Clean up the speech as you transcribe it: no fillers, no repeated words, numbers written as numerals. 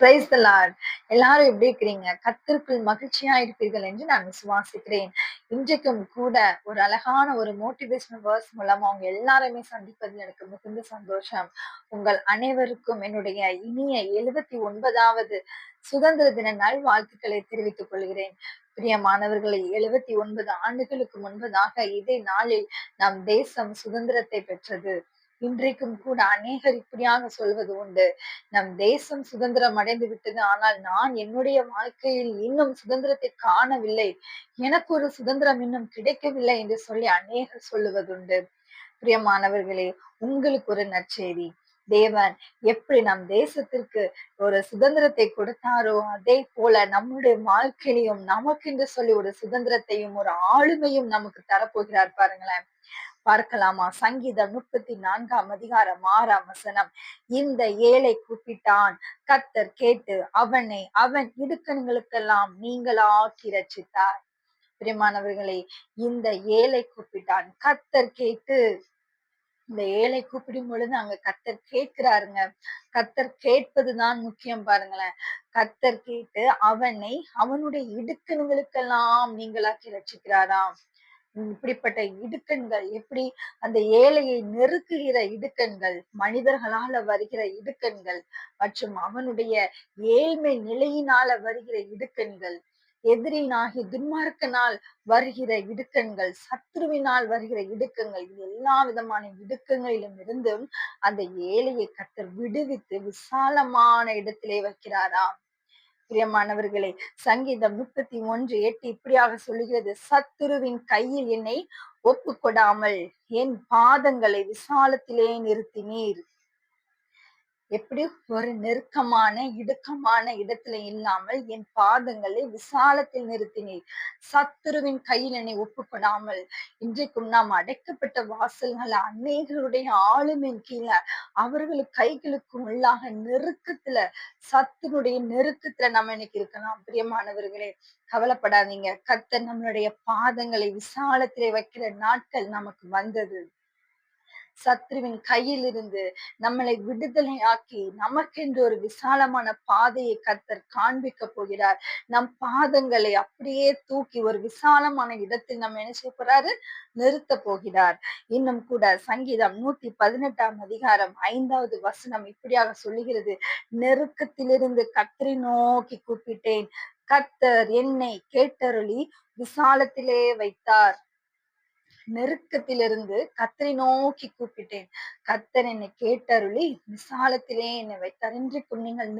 Praise the Lord. எல்லாரும் எப்படி இருக்கிறீங்க? கர்த்தருக்குள் மகிழ்ச்சியா இருப்பீர்கள் என்று நான் விசுவாசிக்கிறேன். இன்றைக்கும் கூட ஒரு அழகான ஒரு மோட்டிவேஷனல் வேர்ட்ஸ் மூலமா உங்க எல்லாரையுமே சந்திப்பதில் எனக்கு மிகுந்த சந்தோஷம். உங்கள் அனைவருக்கும் என்னுடைய இனிய 79வது சுதந்திர தின நல்வாழ்த்துக்களை தெரிவித்துக் கொள்கிறேன். பிரியமானவர்களை, 79 ஆண்டுகளுக்கு முன்பதாக இதே நாளில் நம் தேசம் சுதந்திரத்தை பெற்றது. இன்றைக்கும் கூட அநேகர் இப்படியாக சொல்வது உண்டு, நம் தேசம் சுதந்திரம் அடைந்து விட்டது, ஆனால் நான் என்னுடைய வாழ்க்கையில் இன்னும் சுதந்திரத்தை காணவில்லை, எனக்கு ஒரு சுதந்திரம் இன்னும் கிடைக்கவில்லை என்று சொல்லி அநேகர் சொல்லுவதுண்டு. பிரியமானவர்களே, உங்களுக்கு ஒரு நற்செய்தி. தேவன் எப்படி நம் தேசத்திற்கு ஒரு சுதந்திரத்தை கொடுத்தாரோ, அதே போல நம்முடைய வாழ்க்கையிலும் நமக்கென்று சொல்லி ஒரு சுதந்திரத்தையும் ஒரு ஆளுமையும் நமக்கு தரப்போகிறார் பாருங்களேன். பார்க்கலாமா? சங்கீதம் 34ஆம் அதிகாரம் 6ஆம் வசனம். இந்த ஏழை கூப்பிட்டான், கர்த்தர் கேட்டு அவனை அவன் இடுக்கண்களுக்கெல்லாம் நீங்களாக்கி ரட்சித்தார். பிரியமானவர்களே, இந்த ஏழை கூப்பிட்டான், கர்த்தர் கேட்டு. இந்த ஏழை கூப்பிடும் பொழுது அங்க கர்த்தர் கேட்கிறாருங்க. கர்த்தர் கேட்பதுதான் முக்கியம் பாருங்களேன். கர்த்தர் கேட்டு அவனை அவனுடைய இடுக்கண்களுக்கெல்லாம் நீங்களாக்கி ரட்சிக்கிறாராம். இப்படிப்பட்ட இடுக்கண்கள் எப்படி அந்த ஏழையை நெருக்குகிற இடுக்கண்கள், மனிதர்களால வருகிற இடுக்கண்கள், மற்றும் அவனுடைய ஏழ்மை நிலையினால வருகிற இடுக்கண்கள், எதிரினாகி துன்மார்க்கனால் வருகிற இடுக்கண்கள், சத்ருவினால் வருகிற இடுக்கங்கள், எல்லா விதமான இடுக்கங்களிலும் இருந்தும் அந்த ஏழையை கர்த்தர் விடுவித்து விசாலமான இடத்திலே வைக்கிறாராம். பிரியமானவர்களே, சங்கீதம் 31:8 இப்படியாக சொல்லுகிறது, சத்துருவின் கையில் என்னை ஒப்புக்கொடாமல் என் பாதங்களை விசாலத்திலே நிறுத்தினீர். எப்படி ஒரு நெருக்கமான இடுக்கமான இடத்துல இல்லாமல் என் பாதங்களை விசாலத்தில் நிறுத்தினீர். சத்துருவின் கையில் என்னை ஒப்புக்கொடாமல். இன்றைக்கும் நாம் அடைக்கப்பட்ட வாசல்கள் அநேகருடைய ஆளுமையின் கீழே அவர்களுக்கு கைகளுக்கு உள்ளாக நெருக்கத்துல, சத்துனுடைய நெருக்கத்துல நம்ம இன்னைக்கு இருக்கலாம். பிரியமானவர்களே, கவலைப்படாதீங்க. கர்த்தர் நம்மளுடைய பாதங்களை விசாலத்திலே வைக்கிற நாட்கள் நமக்கு வந்தது. சத்ருவின் கையில் இருந்து நம்மளை விடுதலையாக்கி நமக்கென்று ஒரு விசாலமான பாதையை கர்த்தர் காண்பிக்க போகிறார். நம் பாதங்களை அப்படியே தூக்கி ஒரு விசாலமான இடத்தில் நம்ம என்ன செய்ய போறாரு? நிறுத்த போகிறார். இன்னும் கூட சங்கீதம் 118ஆம் அதிகாரம் 5வது வசனம் இப்படியாக சொல்லுகிறது, நெருக்கத்திலிருந்து கர்த்தரை நோக்கி கூப்பிட்டேன், கர்த்தர் என்னை கேட்டருளி விசாலத்திலே வைத்தார். நெருக்கத்திலிருந்து கர்த்தரை நோக்கி கூப்பிட்டேன், கர்த்தர் என்னை கேட்டருளி விசாலத்திலே என்னை வைத்தார். இன்றைக்கும் நீங்கள்